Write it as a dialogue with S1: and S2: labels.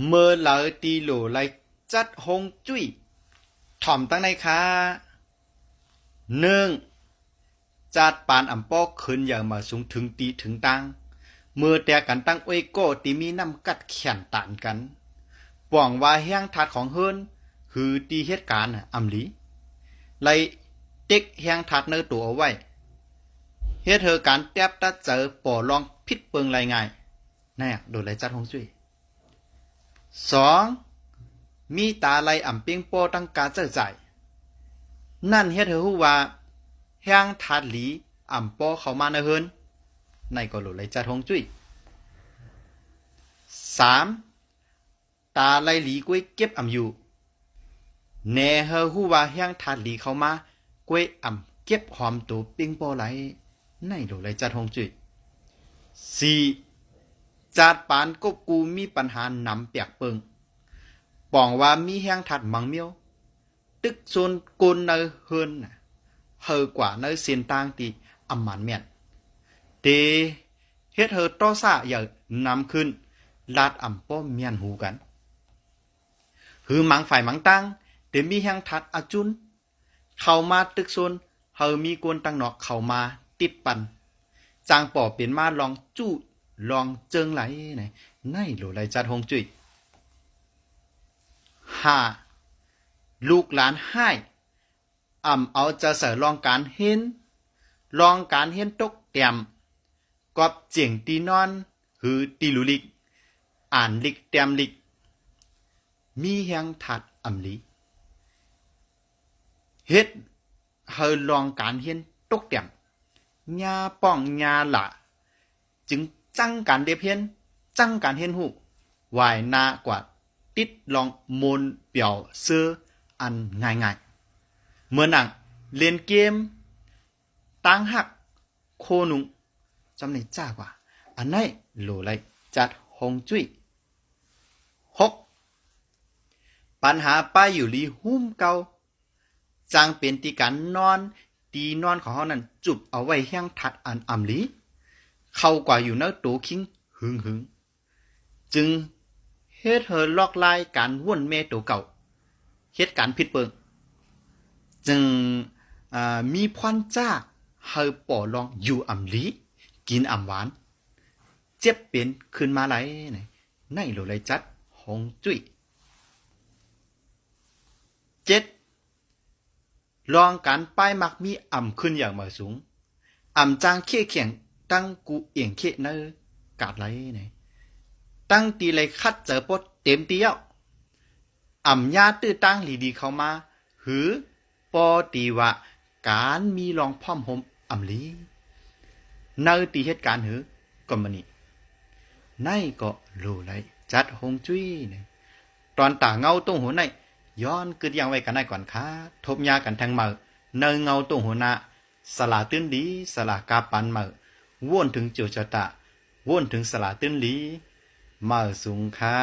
S1: เมื่อเหลอตีโหลไลจัดฮงจุ้ยถ่อมตั้งในค้าหนึ่งจัดปานอ่ำปอกขึ้นอย่างมาสูงถึงตีถึงตังเมื่อแต่กันตั้งอ้วยโก้ตีมีน้ำกัดแข่นตานกันป่องว่าแห้งทัดของเฮิรนคือตีเหตุการณ์อำลีไลเต็กแห้งทัดเนื้อตัวเอาไว้เฮ็ดเธอการแทบตัดเจอป่อลองพิษเปิงไรไงนี่โดนไรจัดฮงจุ้ยสองมีตาไลอ่ำเปียงโปตั้งกาเจอใจนั่นเฮ็ดเธอฮู้ว่าแห้งทัดหลีอ่ำปอเข้ามาในเฮินในก็หลุดไรจัดฮงจุ้ยสามตาไลหลีกุ้ยเก็บอ่ำอยู่แน่เฮอฮู้ว่าแห้งทัดหลีเข้ามากุ้ยอ่ำเก็บหอมตัวเปียงโปไหลในหลุดไรจัดฮงจุ้ยสี่จัดปานกบกูมีปัญหานำเปียกเปิงป่องว่ามีแห้งทัดมังเมียวตึกโซนกลเนอเฮินเฮอกว่าเนอเสียนตางตีอำมันเมียนเตเฮ็ดเฮอต้อซาอย่านำขึ้นลาดอ่ำป้อมเมียนหูกันหือมังฝ่ายมังตังเตมีแห้งทัดอาจุนเข้ามาตึกโซนเฮอมีกวนตังนอกเข้ามาติดปันจางป่อเป็นมาลองจู้ลองเจิงไหลในโหลไหลจัดฮงจุ้ยห้าลูกหลานให้เอาจะเสลองการเห็นลองการเห็นตกเตียมกอบเจียงตีนอนหือตีลุลิกอ่านลิกเตียมลิกมีแหงถัดลีเฮ็ดเฮอลองการเห็นตกเตียมญาป้องญาละจึงจังการเดเพียนจังการเห็นหูวายนากว่าติดลองมนเปียวเสื้ออันง่ายๆเหมือนหนังเล่นเกมตั้งหักโคนุงจำในจ้ากว่าอันไหนโหลไรจัดฮงจุ้ยหกปัญหาป้ายอยู่ลีหุ้มเกาจางเป็นตีการนอนตีนอนของเขานั้นจุบเอาไว้แห้งทัดอันอ่ำลีเข้ากว่าอยู่เนื้อตัวคิงหึงจึงเฮ็ดเธอลอกลายการว่นเมตัวเก่าเฮ็ดการผิดเปิงจึงมีพรจ้าเฮอป่อลองอยู่อ่ำลีกินอ่ำหวานเจ็บเป็นขึ้นมาไหลในโหลไรจัดฮงจุ้ยเจ็ดลองการป้ายมักมีอ่ำขึ้นอย่างมาสูงอ่ำจางเขี้ยเขียงตั้งกูเอียงเขี้ยเนอกาดไหลตั้งตีเลยคัดเจอปดเต็มเตียวอ่ำยาตื้อตั้งหลีดีเข้ามาหือปอตีว่าการมีลองพ่อมหมอ่ำลีเนอตีเหตุการณ์หือก็มันนี่ในก็โลไรจัดฮงจุ้ยตอนตาเงาตรงหัวในย้อนกึดยังไว้กันได้ก่อนค่ะทบยากันทางเมือเนเงาตรงหัวหน้าสลาตื้นดีสลากาปันเมือว่นถึงเจียวจตะว่นถึงสลาตื้นลีเมือสูงค่ะ